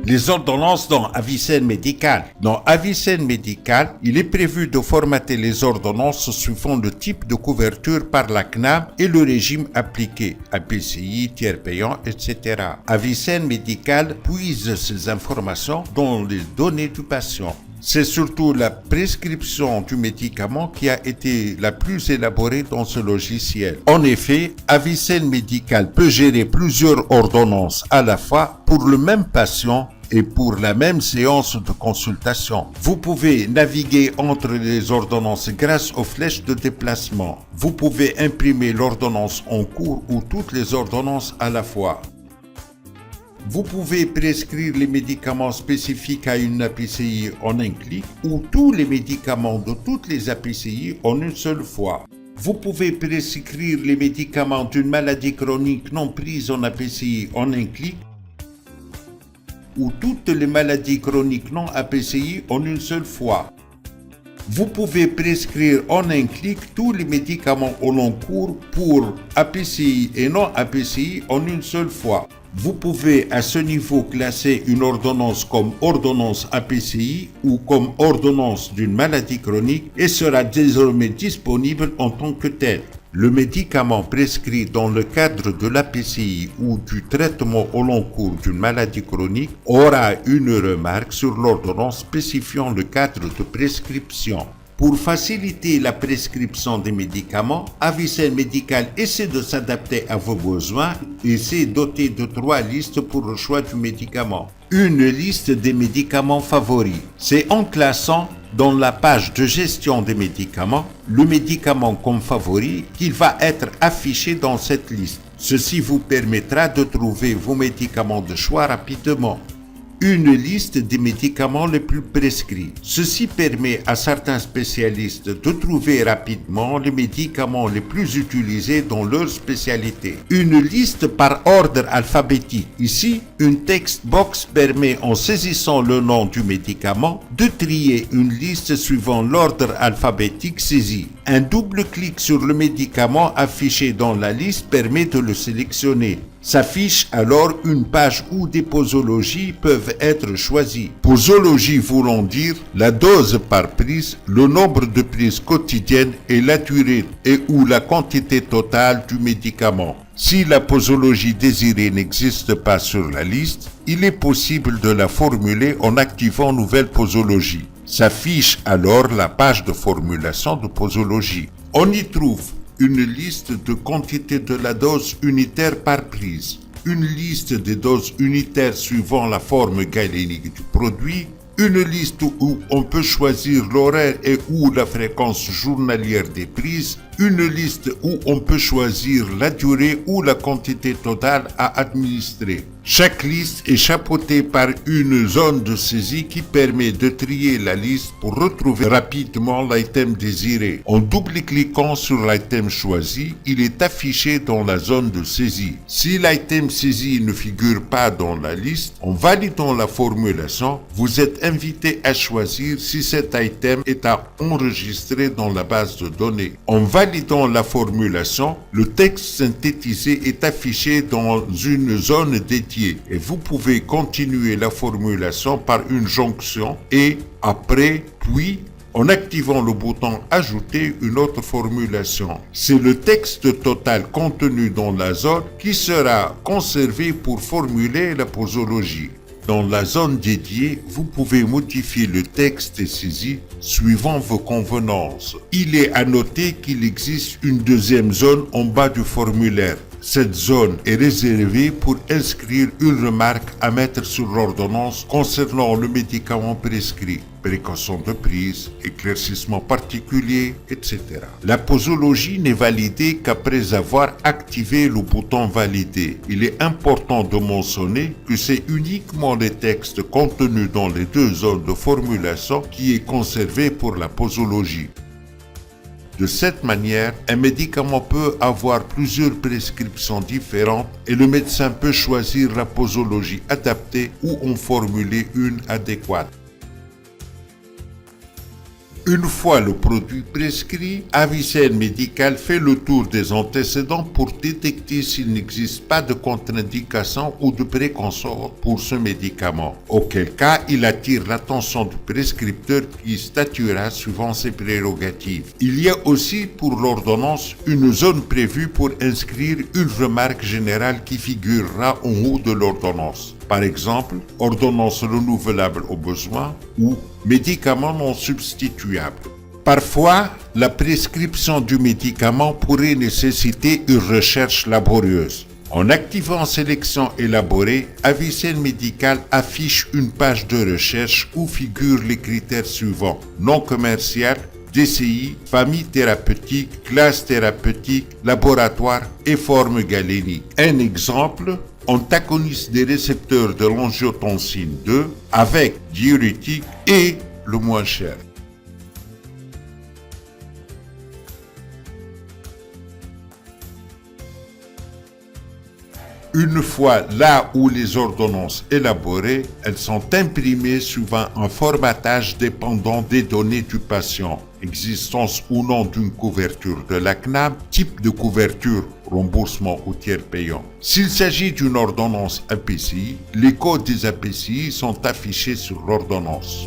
Les ordonnances dans Avicenne Médical. Dans Avicenne Médical, il est prévu de formater les ordonnances suivant le type de couverture par la CNAM et le régime appliqué, APCI, tiers payant, etc. Avicenne Médical puise ces informations dans les données du patient. C'est surtout la prescription du médicament qui a été la plus élaborée dans ce logiciel. En effet, Avicenne Médical peut gérer plusieurs ordonnances à la fois pour le même patient et pour la même séance de consultation. Vous pouvez naviguer entre les ordonnances grâce aux flèches de déplacement. Vous pouvez imprimer l'ordonnance en cours ou toutes les ordonnances à la fois. Vous pouvez prescrire les médicaments spécifiques à une APCI en un clic ou tous les médicaments de toutes les APCI en une seule fois. Vous pouvez prescrire les médicaments d'une maladie chronique non prise en APCI en un clic ou toutes les maladies chroniques non APCI en une seule fois. Vous pouvez prescrire en un clic tous les médicaments au long cours pour APCI et non APCI en une seule fois. Vous pouvez à ce niveau classer une ordonnance comme ordonnance APCI ou comme ordonnance d'une maladie chronique et sera désormais disponible en tant que tel. Le médicament prescrit dans le cadre de l'APCI ou du traitement au long cours d'une maladie chronique aura une remarque sur l'ordonnance spécifiant le cadre de prescription. Pour faciliter la prescription des médicaments, Avicenne Médical essaie de s'adapter à vos besoins et s'est doté de 3 listes pour le choix du médicament. Une liste des médicaments favoris. C'est en classant dans la page de gestion des médicaments le médicament comme favori qu'il va être affiché dans cette liste. Ceci vous permettra de trouver vos médicaments de choix rapidement. Une liste des médicaments les plus prescrits. Ceci permet à certains spécialistes de trouver rapidement les médicaments les plus utilisés dans leur spécialité. Une liste par ordre alphabétique. Ici, une text box permet, en saisissant le nom du médicament, de trier une liste suivant l'ordre alphabétique saisi. Un double clic sur le médicament affiché dans la liste permet de le sélectionner. S'affiche alors une page où des posologies peuvent être choisies. Posologie voulant dire la dose par prise, le nombre de prises quotidiennes et la durée et ou la quantité totale du médicament. Si la posologie désirée n'existe pas sur la liste, il est possible de la formuler en activant nouvelle posologie. S'affiche alors la page de formulation de posologie. On y trouve une liste de quantité de la dose unitaire par prise, une liste des doses unitaires suivant la forme galénique du produit, une liste où on peut choisir l'horaire et ou la fréquence journalière des prises, une liste où on peut choisir la durée ou la quantité totale à administrer. Chaque liste est chapeautée par une zone de saisie qui permet de trier la liste pour retrouver rapidement l'item désiré. En double-cliquant sur l'item choisi, il est affiché dans la zone de saisie. Si l'item saisi ne figure pas dans la liste, en validant la formulation, vous êtes invité à choisir si cet item est à enregistrer dans la base de données. En validant la formulation, le texte synthétisé est affiché dans une zone dédiée et vous pouvez continuer la formulation par une jonction et après, puis en activant le bouton « Ajouter une autre formulation ». C'est le texte total contenu dans la zone qui sera conservé pour formuler la posologie. Dans la zone dédiée, vous pouvez modifier le texte saisi suivant vos convenances. Il est à noter qu'il existe une deuxième zone en bas du formulaire. Cette zone est réservée pour inscrire une remarque à mettre sur l'ordonnance concernant le médicament prescrit, précaution de prise, éclaircissement particulier, etc. La posologie n'est validée qu'après avoir activé le bouton valider. Il est important de mentionner que c'est uniquement les textes contenus dans les 2 zones de formulation qui est conservé pour la posologie. De cette manière, un médicament peut avoir plusieurs prescriptions différentes et le médecin peut choisir la posologie adaptée ou en formuler une adéquate. Une fois le produit prescrit, Avicenne Médical fait le tour des antécédents pour détecter s'il n'existe pas de contre-indication ou de préconsort pour ce médicament, auquel cas il attire l'attention du prescripteur qui statuera suivant ses prérogatives. Il y a aussi pour l'ordonnance une zone prévue pour inscrire une remarque générale qui figurera en haut de l'ordonnance. Par exemple, ordonnance renouvelable au besoin ou médicament non substituable. Parfois, la prescription du médicament pourrait nécessiter une recherche laborieuse. En activant Sélection élaborée, Avicenne Médical affiche une page de recherche où figurent les critères suivants: non commercial, DCI, famille thérapeutique, classe thérapeutique, laboratoire et forme galénique. Un exemple: antagoniste des récepteurs de l'angiotensine 2 avec diurétique et le moins cher. Une fois là où les ordonnances élaborées, elles sont imprimées suivant un formatage dépendant des données du patient, existence ou non d'une couverture de la CNAM, type de couverture, remboursement ou tiers payant. S'il s'agit d'une ordonnance APCI, les codes des APCI sont affichés sur l'ordonnance.